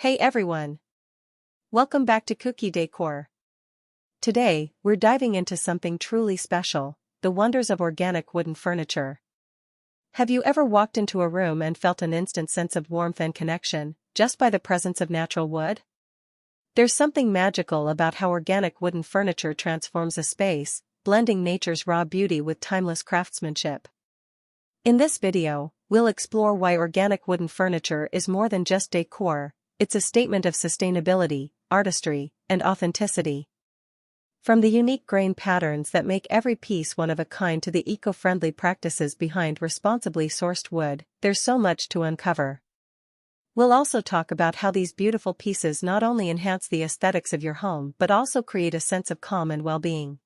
Hey everyone! Welcome back to Kuki Decor. Today, we're diving into something truly special, the wonders of organic wooden furniture. Have you ever walked into a room and felt an instant sense of warmth and connection, just by the presence of natural wood? There's something magical about how organic wooden furniture transforms a space, blending nature's raw beauty with timeless craftsmanship. In this video, we'll explore why organic wooden furniture is more than just decor. It's a statement of sustainability, artistry, and authenticity. From the unique grain patterns that make every piece one of a kind to the eco-friendly practices behind responsibly sourced wood, there's so much to uncover. We'll also talk about how these beautiful pieces not only enhance the aesthetics of your home but also create a sense of calm and well-being.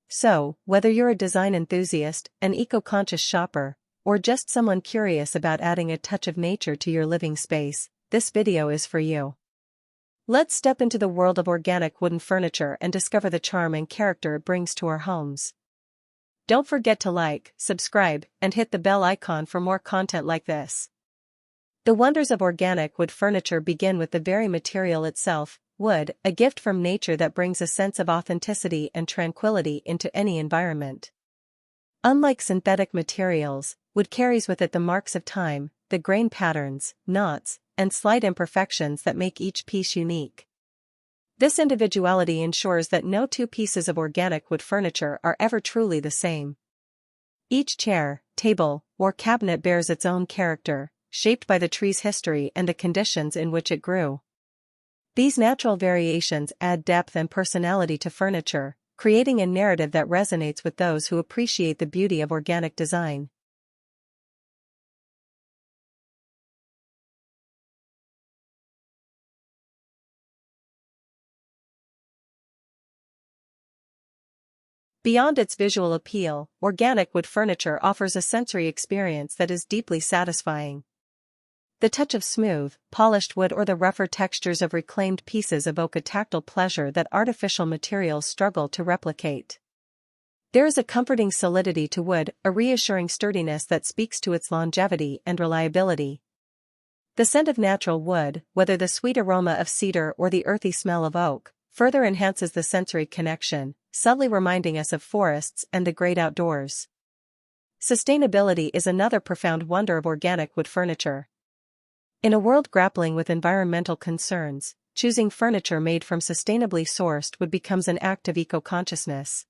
So, whether you're a design enthusiast, an eco-conscious shopper, or just someone curious about adding a touch of nature to your living space, this video is for you. Let's step into the world of organic wooden furniture and discover the charm and character it brings to our homes. Don't forget to like, subscribe, and hit the bell icon for more content like this. The wonders of organic wood furniture begin with the very material itself, wood, a gift from nature that brings a sense of authenticity and tranquility into any environment. Unlike synthetic materials, wood carries with it the marks of time, the grain patterns, knots, and slight imperfections that make each piece unique. This individuality ensures that no two pieces of organic wood furniture are ever truly the same. Each chair, table, or cabinet bears its own character, shaped by the tree's history and the conditions in which it grew. These natural variations add depth and personality to furniture, creating a narrative that resonates with those who appreciate the beauty of organic design. Beyond its visual appeal, organic wood furniture offers a sensory experience that is deeply satisfying. The touch of smooth, polished wood or the rougher textures of reclaimed pieces evoke a tactile pleasure that artificial materials struggle to replicate. There is a comforting solidity to wood, a reassuring sturdiness that speaks to its longevity and reliability. The scent of natural wood, whether the sweet aroma of cedar or the earthy smell of oak, further enhances the sensory connection, subtly reminding us of forests and the great outdoors. Sustainability is another profound wonder of organic wood furniture. In a world grappling with environmental concerns, choosing furniture made from sustainably sourced wood becomes an act of eco-consciousness.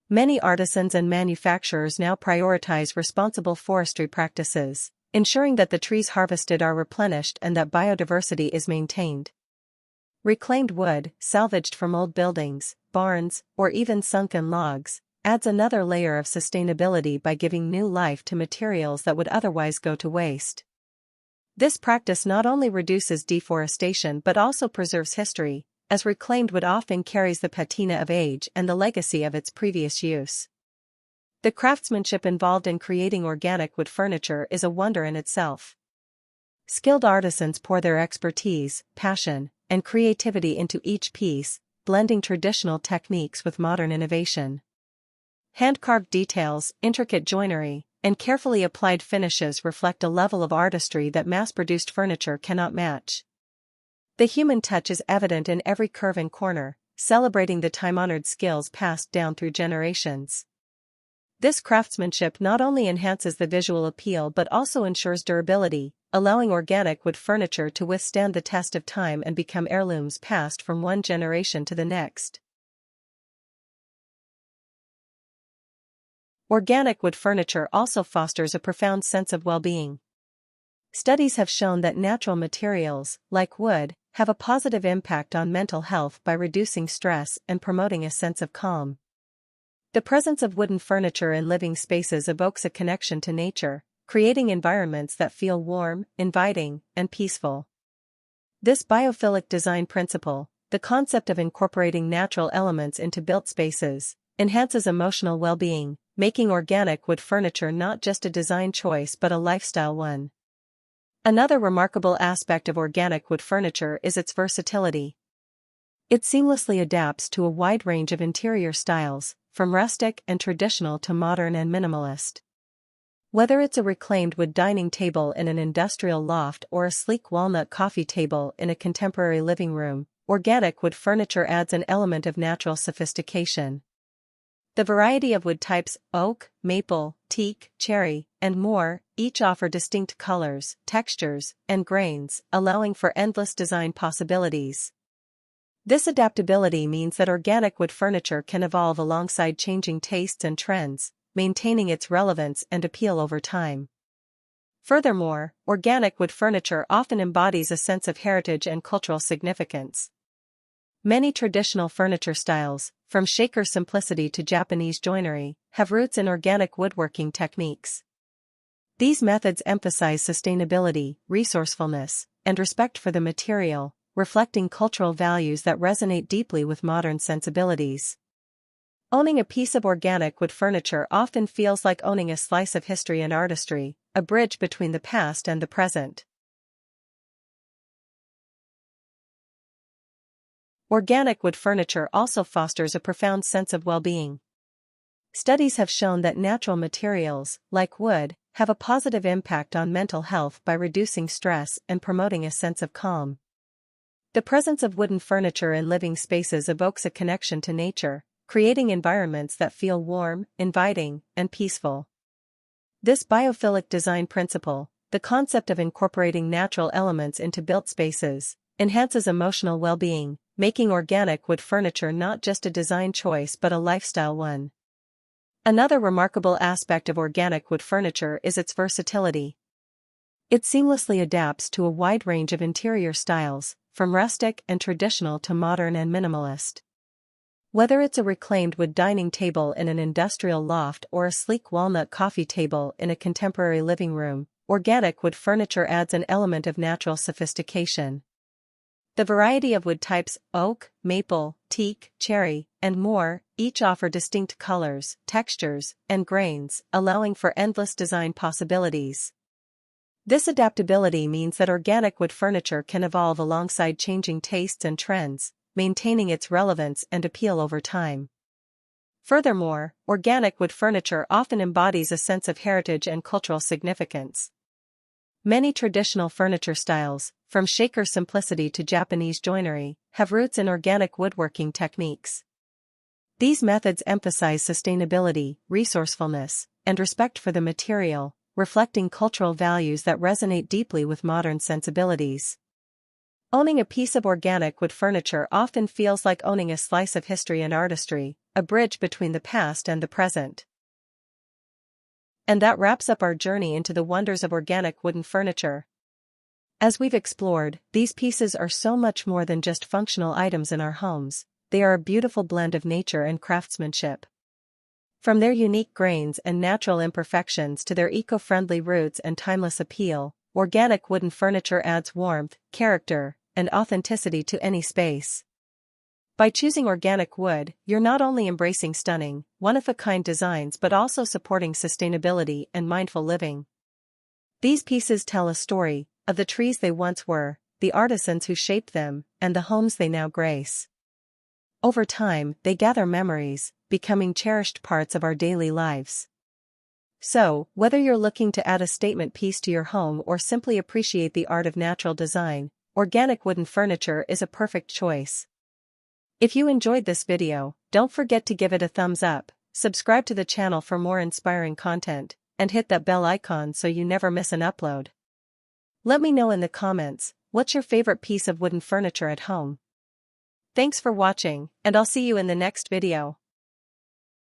Many artisans and manufacturers now prioritize responsible forestry practices, ensuring that the trees harvested are replenished and that biodiversity is maintained. Reclaimed wood, salvaged from old buildings, barns, or even sunken logs, adds another layer of sustainability by giving new life to materials that would otherwise go to waste. This practice not only reduces deforestation but also preserves history, as reclaimed wood often carries the patina of age and the legacy of its previous use. The craftsmanship involved in creating organic wood furniture is a wonder in itself. Skilled artisans pour their expertise, passion, and creativity into each piece, blending traditional techniques with modern innovation. Hand-carved details, intricate joinery, and carefully applied finishes reflect a level of artistry that mass-produced furniture cannot match. The human touch is evident in every curve and corner, celebrating the time-honored skills passed down through generations. This craftsmanship not only enhances the visual appeal but also ensures durability, allowing organic wood furniture to withstand the test of time and become heirlooms passed from one generation to the next. Organic wood furniture also fosters a profound sense of well-being. Studies have shown that natural materials, like wood, have a positive impact on mental health by reducing stress and promoting a sense of calm. The presence of wooden furniture in living spaces evokes a connection to nature, creating environments that feel warm, inviting, and peaceful. This biophilic design principle, the concept of incorporating natural elements into built spaces, enhances emotional well-being, making organic wood furniture not just a design choice but a lifestyle one. Another remarkable aspect of organic wood furniture is its versatility. It seamlessly adapts to a wide range of interior styles, from rustic and traditional to modern and minimalist. Whether it's a reclaimed wood dining table in an industrial loft or a sleek walnut coffee table in a contemporary living room, organic wood furniture adds an element of natural sophistication. The variety of wood types, oak, maple, teak, cherry, and more, each offer distinct colors, textures, and grains, allowing for endless design possibilities. This adaptability means that organic wood furniture can evolve alongside changing tastes and trends, maintaining its relevance and appeal over time. Furthermore, organic wood furniture often embodies a sense of heritage and cultural significance. Many traditional furniture styles, from Shaker simplicity to Japanese joinery, have roots in organic woodworking techniques. These methods emphasize sustainability, resourcefulness, and respect for the material, reflecting cultural values that resonate deeply with modern sensibilities. Owning a piece of organic wood furniture often feels like owning a slice of history and artistry, a bridge between the past and the present. Organic wood furniture also fosters a profound sense of well-being. Studies have shown that natural materials, like wood, have a positive impact on mental health by reducing stress and promoting a sense of calm. The presence of wooden furniture in living spaces evokes a connection to nature, creating environments that feel warm, inviting, and peaceful. This biophilic design principle, the concept of incorporating natural elements into built spaces, enhances emotional well-being, making organic wood furniture not just a design choice but a lifestyle one. Another remarkable aspect of organic wood furniture is its versatility. It seamlessly adapts to a wide range of interior styles, from rustic and traditional to modern and minimalist. Whether it's a reclaimed wood dining table in an industrial loft or a sleek walnut coffee table in a contemporary living room, organic wood furniture adds an element of natural sophistication. The variety of wood types, oak, maple, teak, cherry, and more, each offer distinct colors, textures, and grains, allowing for endless design possibilities. This adaptability means that organic wood furniture can evolve alongside changing tastes and trends, maintaining its relevance and appeal over time. Furthermore, organic wood furniture often embodies a sense of heritage and cultural significance. Many traditional furniture styles, from Shaker simplicity to Japanese joinery, have roots in organic woodworking techniques. These methods emphasize sustainability, resourcefulness, and respect for the material, reflecting cultural values that resonate deeply with modern sensibilities. Owning a piece of organic wood furniture often feels like owning a slice of history and artistry, a bridge between the past and the present. And that wraps up our journey into the wonders of organic wooden furniture. As we've explored, these pieces are so much more than just functional items in our homes, they are a beautiful blend of nature and craftsmanship. From their unique grains and natural imperfections to their eco-friendly roots and timeless appeal, organic wooden furniture adds warmth, character, and authenticity to any space. By choosing organic wood, you're not only embracing stunning, one-of-a-kind designs but also supporting sustainability and mindful living. These pieces tell a story of the trees they once were, the artisans who shaped them, and the homes they now grace. Over time, they gather memories, becoming cherished parts of our daily lives. So, whether you're looking to add a statement piece to your home or simply appreciate the art of natural design, organic wooden furniture is a perfect choice. If you enjoyed this video, don't forget to give it a thumbs up, subscribe to the channel for more inspiring content, and hit that bell icon so you never miss an upload. Let me know in the comments, what's your favorite piece of wooden furniture at home? Thanks for watching, and I'll see you in the next video.